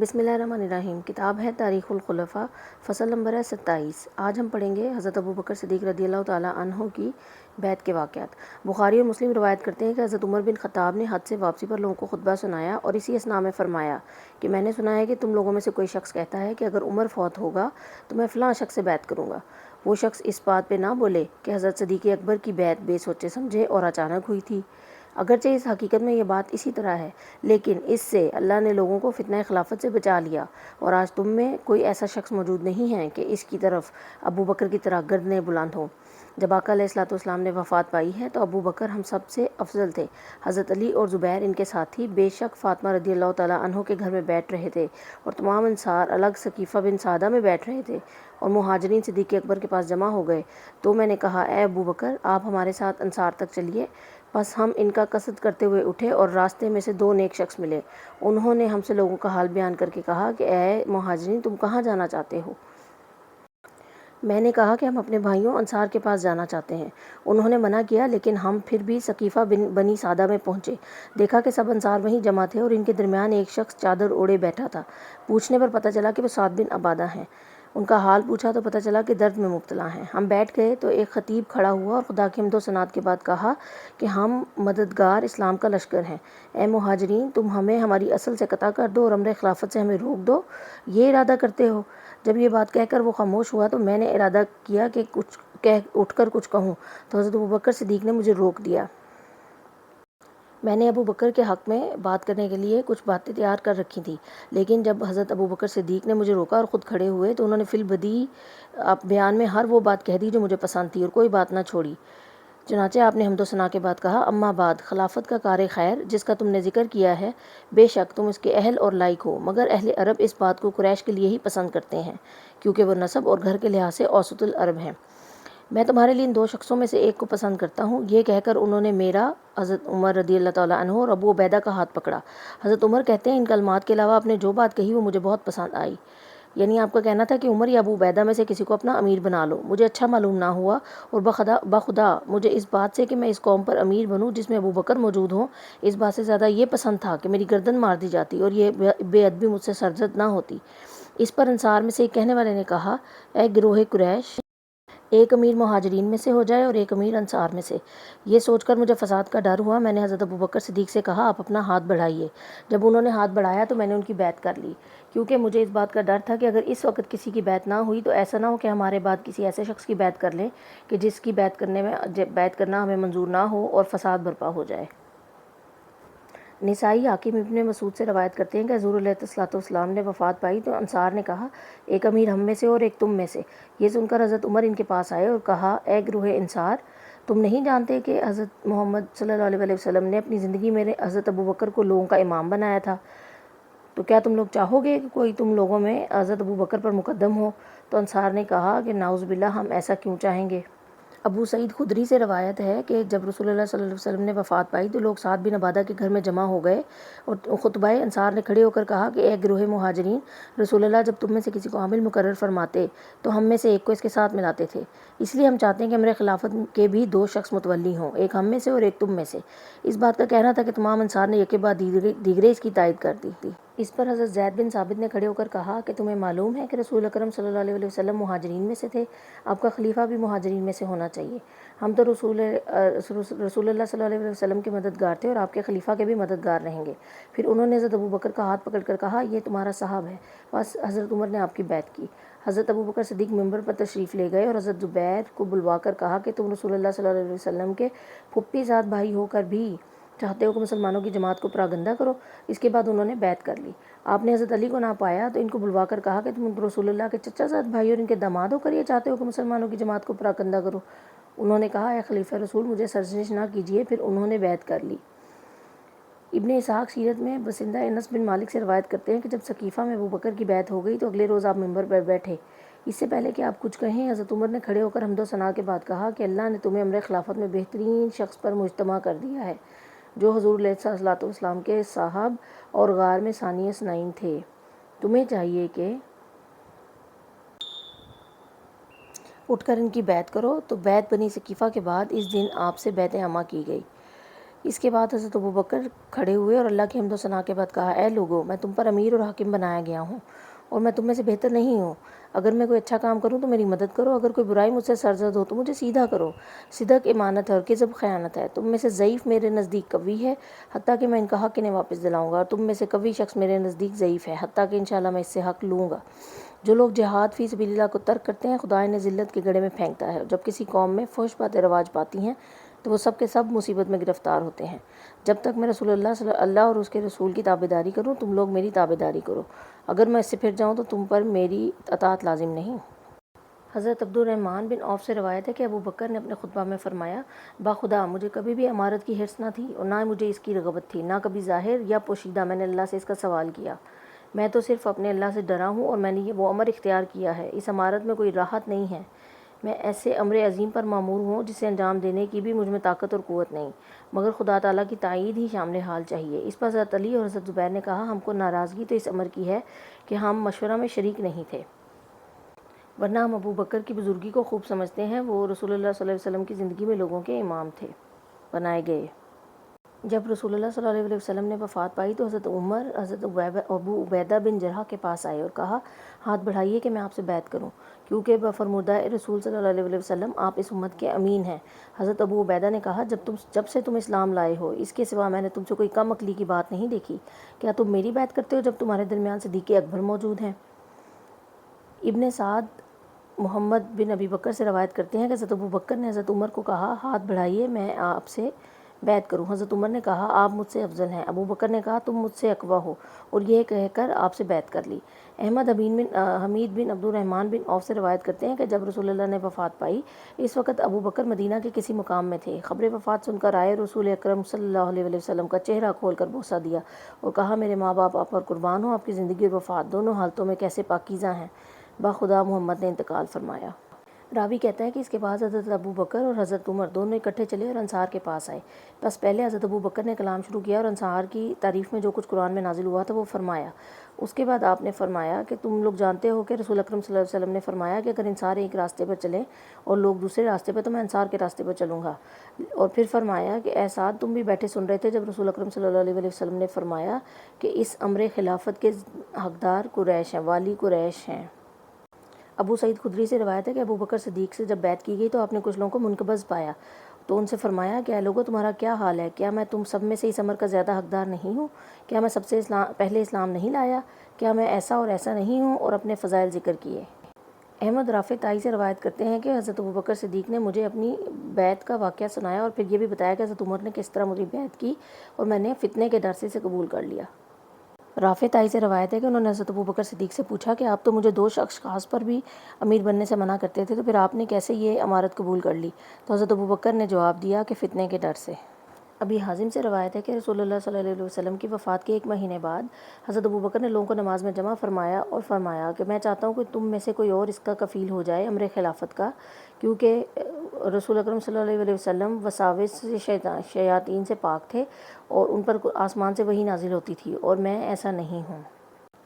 بسم اللہ الرحمن الرحیم۔ کتاب ہے تاریخ الخلفاء، فصل نمبر ہے 27۔ آج ہم پڑھیں گے حضرت ابو بکر صدیق رضی اللہ تعالیٰ عنہ کی بیعت کے واقعات۔ بخاری اور مسلم روایت کرتے ہیں کہ حضرت عمر بن خطاب نے حج سے واپسی پر لوگوں کو خطبہ سنایا اور اسی اثناء میں فرمایا کہ میں نے سنا ہے کہ تم لوگوں میں سے کوئی شخص کہتا ہے کہ اگر عمر فوت ہوگا تو میں فلاں شخص سے بیعت کروں گا۔ وہ شخص اس بات پہ نہ بولے کہ حضرت صدیق اکبر کی بیعت بے سوچے سمجھے اور اچانک ہوئی تھی۔ اگرچہ اس حقیقت میں یہ بات اسی طرح ہے، لیکن اس سے اللہ نے لوگوں کو فتنہ خلافت سے بچا لیا، اور آج تم میں کوئی ایسا شخص موجود نہیں ہے کہ اس کی طرف ابو بکر کی طرح گردنیں بلند ہوں۔ جب آقا علیہ الصلوۃ والسلام نے وفات پائی ہے تو ابو بکر ہم سب سے افضل تھے، حضرت علی اور زبیر ان کے ساتھی بے شک فاطمہ رضی اللہ تعالیٰ عنہ کے گھر میں بیٹھ رہے تھے، اور تمام انصار الگ ثقیفہ بن سعدہ میں بیٹھ رہے تھے، اور مہاجرین صدیق اکبر کے پاس جمع ہو گئے۔ تو میں نے کہا، اے ابو بکر، آپ ہمارے ساتھ انصار تک چلیے۔ بس ہم ان کا قصد کرتے ہوئے اٹھے اور راستے میں سے دو نیک شخص ملے۔ انہوں نے ہم سے لوگوں کا حال بیان کر کے کہا کہ اے مہاجرین، تم کہاں جانا چاہتے ہو؟ میں نے کہا کہ ہم اپنے بھائیوں انصار کے پاس جانا چاہتے ہیں۔ انہوں نے منع کیا، لیکن ہم پھر بھی ثقیفہ بنی سعدہ میں پہنچے۔ دیکھا کہ سب انصار وہیں جمع تھے اور ان کے درمیان ایک شخص چادر اوڑھے بیٹھا تھا۔ پوچھنے پر پتہ چلا کہ وہ سعد بن عبادہ ہیں۔ ان کا حال پوچھا تو پتہ چلا کہ درد میں مبتلا ہیں۔ ہم بیٹھ گئے تو ایک خطیب کھڑا ہوا اور خدا کی حمد و ثناء کے بعد کہا کہ ہم مددگار اسلام کا لشکر ہیں۔ اے مہاجرین، تم ہمیں ہماری اصل سے قطع کر دو اور امر خلافت سے ہمیں روک دو، یہ ارادہ کرتے ہو؟ جب یہ بات کہہ کر وہ خاموش ہوا تو میں نے ارادہ کیا کہ اٹھ کر کچھ کہوں، تو حضرت ابو بکر صدیق نے مجھے روک دیا۔ میں نے ابو بکر کے حق میں بات کرنے کے لیے کچھ باتیں تیار کر رکھی تھیں، لیکن جب حضرت ابو بکر صدیق نے مجھے روکا اور خود کھڑے ہوئے تو انہوں نے فی البدیہہ بیان میں ہر وہ بات کہہ دی جو مجھے پسند تھی اور کوئی بات نہ چھوڑی۔ چنانچہ آپ نے حمد و ثناء کے بعد کہا، اما بعد، خلافت کا کار خیر جس کا تم نے ذکر کیا ہے، بے شک تم اس کے اہل اور لائق ہو، مگر اہل عرب اس بات کو قریش کے لیے ہی پسند کرتے ہیں، کیونکہ وہ نسب اور گھر کے لحاظ سے اوسط العرب ہیں۔ میں تمہارے لیے ان دو شخصوں میں سے ایک کو پسند کرتا ہوں۔ یہ کہہ کر انہوں نے میرا، حضرت عمر رضی اللہ تعالیٰ عنہ اور ابو عبیدہ کا ہاتھ پکڑا۔ حضرت عمر کہتے ہیں، ان کلمات کے علاوہ آپ نے جو بات کہی وہ مجھے بہت پسند آئی۔ یعنی آپ کا کہنا تھا کہ عمر یا ابو عبیدہ میں سے کسی کو اپنا امیر بنا لو۔ مجھے اچھا معلوم نہ ہوا، اور بخدا مجھے اس بات سے کہ میں اس قوم پر امیر بنوں جس میں ابو بکر موجود ہوں، اس بات سے زیادہ یہ پسند تھا کہ میری گردن مار دی جاتی اور یہ بے ادبی مجھ سے سرزد نہ ہوتی۔ اس پر انصار میں سے ایک کہنے والے نے کہا، اے گروہ قریش، ایک امیر مہاجرین میں سے ہو جائے اور ایک امیر انصار میں سے۔ یہ سوچ کر مجھے فساد کا ڈر ہوا۔ میں نے حضرت ابو بکر صدیق سے کہا، آپ اپنا ہاتھ بڑھائیے۔ جب انہوں نے ہاتھ بڑھایا تو میں نے ان کی بیعت کر لی، کیونکہ مجھے اس بات کا ڈر تھا کہ اگر اس وقت کسی کی بیعت نہ ہوئی تو ایسا نہ ہو کہ ہمارے بعد کسی ایسے شخص کی بیعت کر لیں کہ جس کی بیعت کرنا ہمیں منظور نہ ہو اور فساد برپا ہو جائے۔ نسائی حاکم ابن مسعود سے روایت کرتے ہیں کہ حضور علیہ الصلوۃ والسلام نے وفات پائی تو انصار نے کہا، ایک امیر ہم میں سے اور ایک تم میں سے۔ یہ سن کر حضرت عمر ان کے پاس آئے اور کہا، اے گروہ انصار، تم نہیں جانتے کہ حضرت محمد صلی اللہ علیہ وسلم نے اپنی زندگی میں حضرت ابو بکر کو لوگوں کا امام بنایا تھا؟ تو کیا تم لوگ چاہو گے کہ کوئی تم لوگوں میں حضرت ابو بکر پر مقدم ہو؟ تو انصار نے کہا کہ نعوذ باللہ، ہم ایسا کیوں چاہیں گے۔ ابو سعید خدری سے روایت ہے کہ جب رسول اللہ صلی اللہ علیہ وسلم نے وفات پائی تو لوگ سعد بن عبادہ کے گھر میں جمع ہو گئے اور خطبہ انصار نے کھڑے ہو کر کہا کہ اے گروہ مہاجرین، رسول اللہ جب تم میں سے کسی کو عامل مقرر فرماتے تو ہم میں سے ایک کو اس کے ساتھ ملاتے تھے، اس لیے ہم چاہتے ہیں کہ امر خلافت کے بھی دو شخص متولی ہوں، ایک ہم میں سے اور ایک تم میں سے۔ اس بات کا کہنا تھا کہ تمام انصار نے یکے بعد دیگرے اس کی تائید کر دی تھی۔ اس پر حضرت زید بن ثابت نے کھڑے ہو کر کہا کہ تمہیں معلوم ہے کہ رسول اکرم صلی اللہ علیہ وسلم مہاجرین میں سے تھے، آپ کا خلیفہ بھی مہاجرین میں سے ہونا چاہیے۔ ہم تو رسول اللہ صلی اللہ علیہ وسلم کے مددگار تھے اور آپ کے خلیفہ کے بھی مددگار رہیں گے۔ پھر انہوں نے حضرت ابو بکر کا ہاتھ پکڑ کر کہا، یہ تمہارا صاحب ہے۔ بس حضرت عمر نے آپ کی بیعت کی۔ حضرت ابو بکر صدیق ممبر پر تشریف لے گئے اور حضرت زبیر کو بلوا کر کہا کہ تم رسول اللہ صلی اللہ علیہ وسلم کے پھپھی زاد بھائی ہو کر بھی چاہتے ہو کہ مسلمانوں کی جماعت کو پراگندہ کرو؟ اس کے بعد انہوں نے بیعت کر لی۔ آپ نے حضرت علی کو نہ پایا تو ان کو بلوا کر کہا کہ تم رسول اللہ کے چچا زاد بھائی اور ان کے داماد ہو کر یہ چاہتے ہو کہ مسلمانوں کی جماعت کو پراگندہ کرو؟ انہوں نے کہا، اے خلیفہ رسول، مجھے سرزنش نہ کیجیے۔ پھر انہوں نے بیعت کر لی۔ ابن اسحاق سیرت میں بسندہ انس بن مالک سے روایت کرتے ہیں کہ جب ثقیفہ میں ابو بکر کی بیعت ہو گئی تو اگلے روز آپ ممبر پر بیٹھے۔ اس سے پہلے کہ آپ کچھ کہیں، حضرت عمر نے کھڑے ہو کر حمد و ثناء کے بعد کہا کہ اللہ نے تمہیں امر خلافت میں بہترین شخص پر مجتمع کر دیا ہے، جو حضور علیہ الصلوۃ والسلام کے صاحب اور غار میں ثانی اثنین تھے۔ تمہیں چاہیے کہ اٹھ کر ان کی بیعت کرو۔ تو بیعت بنی ثقیفہ کے بعد اس دن آپ سے بیعت عامہ کی گئی۔ اس کے بعد حضرت ابوبکر کھڑے ہوئے اور اللہ کی حمد و ثنا کے بعد کہا، اے لوگو، میں تم پر امیر اور حاکم بنایا گیا ہوں اور میں تم میں سے بہتر نہیں ہوں۔ اگر میں کوئی اچھا کام کروں تو میری مدد کرو، اگر کوئی برائی مجھ سے سرزد ہو تو مجھے سیدھا کرو۔ صدق امانت ہے اور کذب خیانت ہے۔ تم میں سے ضعیف میرے نزدیک قوی ہے، حتیٰ کہ میں ان کا حق انہیں واپس دلاؤں گا، اور تم میں سے قوی شخص میرے نزدیک ضعیف ہے، حتیٰ کہ انشاءاللہ میں اس سے حق لوں گا۔ جو لوگ جہاد فی سبیل اللہ کو ترک کرتے ہیں، خدا انہیں ذلت کے گڑھے میں پھینکتا ہے۔ جب کسی قوم میں فحش باتیں رواج پاتی ہیں تو وہ سب کے سب مصیبت میں گرفتار ہوتے ہیں۔ جب تک میں رسول اللہ صلی اللہ اور اس کے رسول کی تابعداری کروں، تم لوگ میری تابعداری کرو، اگر میں اس سے پھر جاؤں تو تم پر میری اطاعت لازم نہیں۔ حضرت عبد الرحمن بن عوف سے روایت ہے کہ ابو بکر نے اپنے خطبہ میں فرمایا، باخدا مجھے کبھی بھی امارت کی حرص نہ تھی اور نہ مجھے اس کی رغبت تھی، نہ کبھی ظاہر یا پوشیدہ میں نے اللہ سے اس کا سوال کیا۔ میں تو صرف اپنے اللہ سے ڈرا ہوں اور میں نے وہ امر اختیار کیا ہے۔ اس امارت میں کوئی راحت نہیں ہے۔ میں ایسے امر عظیم پر مامور ہوں جسے انجام دینے کی بھی مجھ میں طاقت اور قوت نہیں، مگر خدا تعالیٰ کی تائید ہی شامل حال چاہیے۔ اس پر حضرت علی اور حضرت زبیر نے کہا، ہم کو ناراضگی تو اس امر کی ہے کہ ہم مشورہ میں شریک نہیں تھے، ورنہ ہم ابو بکر کی بزرگی کو خوب سمجھتے ہیں۔ وہ رسول اللہ صلی اللہ علیہ وسلم کی زندگی میں لوگوں کے امام تھے، بنائے گئے۔ جب رسول اللہ صلی اللہ علیہ وسلم نے وفات پائی تو حضرت عمر حضرت ابو عبیدہ بن جرح کے پاس آئے اور کہا، ہاتھ بڑھائیے کہ میں آپ سے بیعت کروں، کیونکہ بفرمودہ رسول صلی اللہ علیہ وسلم آپ اس امت کے امین ہیں۔ حضرت ابو عبیدہ نے کہا، جب سے تم اسلام لائے ہو اس کے سوا میں نے تم سے کوئی کم عقلی کی بات نہیں دیکھی۔ کیا تم میری بیعت کرتے ہو جب تمہارے درمیان صدیق اکبر موجود ہیں؟ ابن سعد محمد بن ابی بکر سے روایت کرتے ہیں کہ حضرت ابو بکر نے حضرت عمر کو کہا، ہاتھ بڑھائیے میں آپ سے بیعت کروں۔ حضرت عمر نے کہا، آپ مجھ سے افضل ہیں۔ ابو بکر نے کہا، تم مجھ سے اقویٰ ہو، اور یہ کہہ کر آپ سے بیعت کر لی۔ احمد حمید بن عبد الرحمن بن عوف سے روایت کرتے ہیں کہ جب رسول اللہ نے وفات پائی اس وقت ابو بکر مدینہ کے کسی مقام میں تھے۔ خبر وفات سن کر آئے، رسول اکرم صلی اللہ علیہ وسلم کا چہرہ کھول کر بوسہ دیا اور کہا، میرے ماں باپ آپ پر قربان ہوں، آپ کی زندگی اور وفات دونوں حالتوں میں کیسے پاکیزہ ہیں۔ باخدا محمد نے انتقال فرمایا۔ راوی کہتا ہے کہ اس کے بعد حضرت ابو بکر اور حضرت عمر دونوں اکٹھے چلے اور انصار کے پاس آئے۔ بس پہلے حضرت ابو بکر نے کلام شروع کیا اور انصار کی تعریف میں جو کچھ قرآن میں نازل ہوا تھا وہ فرمایا۔ اس کے بعد آپ نے فرمایا کہ تم لوگ جانتے ہو کہ رسول اکرم صلی اللہ علیہ وسلم نے فرمایا کہ اگر انصار ایک راستے پر چلیں اور لوگ دوسرے راستے پر تو میں انصار کے راستے پر چلوں گا۔ اور پھر فرمایا کہ اے سعد، تم بھی بیٹھے سن رہے تھے جب رسول اکرم صلی اللہ علیہ وسلم نے فرمایا کہ اس امر خلافت کے حقدار قریش ہیں، والی قریش ہیں۔ ابو سعید خدری سے روایت ہے کہ ابو بکر صدیق سے جب بیعت کی گئی تو آپ نے کچھ لوگوں کو منقبض پایا تو ان سے فرمایا کہ اے لوگو، تمہارا کیا حال ہے؟ کیا میں تم سب میں سے اس امر کا زیادہ حقدار نہیں ہوں؟ کیا میں سب سے پہلے اسلام نہیں لایا؟ کیا میں ایسا اور ایسا نہیں ہوں؟ اور اپنے فضائل ذکر کیے۔ احمد رافع تائی سے روایت کرتے ہیں کہ حضرت ابو بکر صدیق نے مجھے اپنی بیعت کا واقعہ سنایا اور پھر یہ بھی بتایا کہ حضرت عمر نے کس طرح مجھے بیعت کی اور میں نے فتنے کے ڈر سے اسے قبول کر لیا۔ رافع تائی سے روایت ہے کہ انہوں نے حضرت ابو بکر صدیق سے پوچھا کہ آپ تو مجھے دو اشخاص پر بھی امیر بننے سے منع کرتے تھے، تو پھر آپ نے کیسے یہ امارت قبول کر لی؟ تو حضرت ابو بکر نے جواب دیا کہ فتنے کے ڈر سے۔ ابی حازم سے روایت ہے کہ رسول اللہ صلی اللہ علیہ وسلم کی وفات کے 1 مہینے بعد حضرت ابو بکر نے لوگوں کو نماز میں جمع فرمایا اور فرمایا کہ میں چاہتا ہوں کہ تم میں سے کوئی اور اس کا کفیل ہو جائے امر خلافت کا، کیونکہ رسول اکرم صلی اللہ علیہ وسلم وساوس شیاطین سے پاک تھے اور ان پر آسمان سے وحی نازل ہوتی تھی، اور میں ایسا نہیں ہوں۔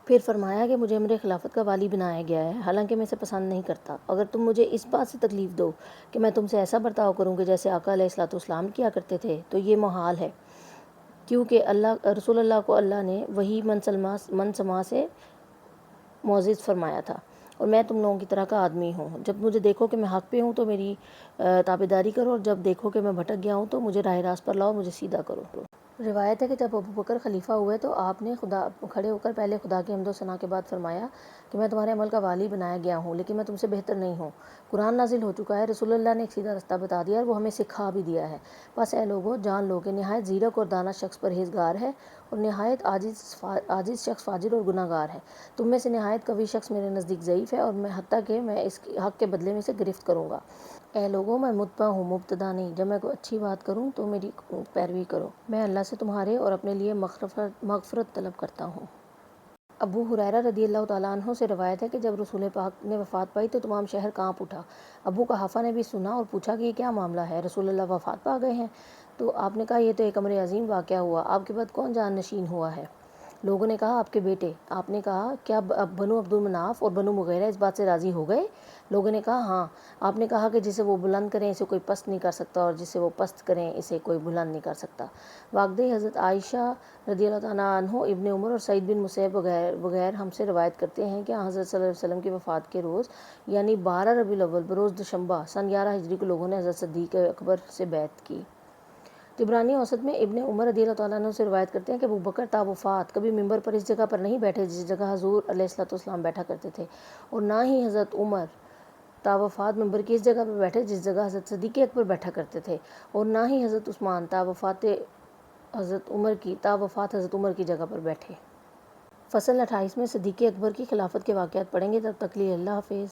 پھر فرمایا کہ مجھے امر خلافت کا والی بنایا گیا ہے، حالانکہ میں اسے پسند نہیں کرتا۔ اگر تم مجھے اس بات سے تکلیف دو کہ میں تم سے ایسا برتاؤ کروں کہ جیسے آقا علیہ الصلوۃ والسلام کیا کرتے تھے تو یہ محال ہے، کیونکہ رسول اللہ کو اللہ نے وحی من سما سے معزز فرمایا تھا، اور میں تم لوگوں کی طرح کا آدمی ہوں۔ جب مجھے دیکھو کہ میں حق پہ ہوں تو میری تابعداری کرو، اور جب دیکھو کہ میں بھٹک گیا ہوں تو مجھے راہ راست پر لاؤ، مجھے سیدھا کرو۔ روایت ہے کہ جب ابو بکر خلیفہ ہوئے تو آپ نے کھڑے ہو کر پہلے خدا کی حمد و ثنا کے بعد فرمایا کہ میں تمہارے عمل کا والی بنایا گیا ہوں، لیکن میں تم سے بہتر نہیں ہوں۔ قرآن نازل ہو چکا ہے، رسول اللہ نے ایک سیدھا رستہ بتا دیا اور وہ ہمیں سکھا بھی دیا ہے۔ بس اے لوگو، جان لو کہ نہایت زیرک اور دانا شخص پرہیزگار ہے اور نہایت عاجز شخص فاجر اور گناہ گار ہے۔ تم میں سے نہایت قوی شخص میرے نزدیک ضعیف ہے، اور میں حتیٰ کہ میں اس حق کے بدلے میں سے گرفت کروں گا۔ اے لوگو، میں متبع ہوں، مبتدا نہیں۔ جب میں کوئی اچھی بات کروں تو میری پیروی کرو۔ میں اللہ سے تمہارے اور اپنے لیے مغفرت طلب کرتا ہوں۔ ابو ہریرہ رضی اللہ تعالیٰ عنہ سے روایت ہے کہ جب رسول پاک نے وفات پائی تو تمام شہر کانپ اٹھا۔ ابو قحافہ نے بھی سنا اور پوچھا کہ یہ کیا معاملہ ہے، رسول اللہ وفات پا گئے ہیں؟ تو آپ نے کہا، یہ تو ایک امر عظیم واقعہ ہوا، آپ کے بعد کون جان نشین ہوا ہے؟ لوگوں نے کہا آپ کے بیٹے، آپ نے کہا کیا بنو عبد المناف اور بنو مغیرہ اس بات سے راضی ہو گئے؟ لوگوں نے کہا ہاں۔ آپ نے کہا کہ جسے وہ بلند کریں اسے کوئی پست نہیں کر سکتا اور جسے وہ پست کریں اسے کوئی بلند نہیں کر سکتا۔ واقعی حضرت عائشہ رضی اللہ تعالیٰ عنہ، ابن عمر اور سعید بن مسیب وغیر ہم سے روایت کرتے ہیں کہ حضرت صلی اللہ علیہ وسلم کی وفات کے روز یعنی 12 ربیع الاول بروز دوشنبہ سن 11 ہجری کو لوگوں نے حضرت صدیق اکبر سے بیعت کی۔ طبرانی اوسط میں ابن عمر رضی اللہ تعالیٰ عنہ سے روایت کرتے ہیں کہ ابوبکر تا وفات کبھی ممبر پر اس جگہ پر نہیں بیٹھے جس جگہ حضور علیہ الصلوۃ والسلام بیٹھا کرتے تھے، اور نہ ہی حضرت عمر تا وفات ممبر کی اس جگہ پر بیٹھے جس جگہ حضرت صدیق اکبر بیٹھا کرتے تھے، اور نہ ہی حضرت عثمان تا وفات حضرت عمر کی جگہ پر بیٹھے۔ فصل 28 میں صدیق اکبر کی خلافت کے واقعات پڑھیں گے، تب تک لیے اللہ حافظ۔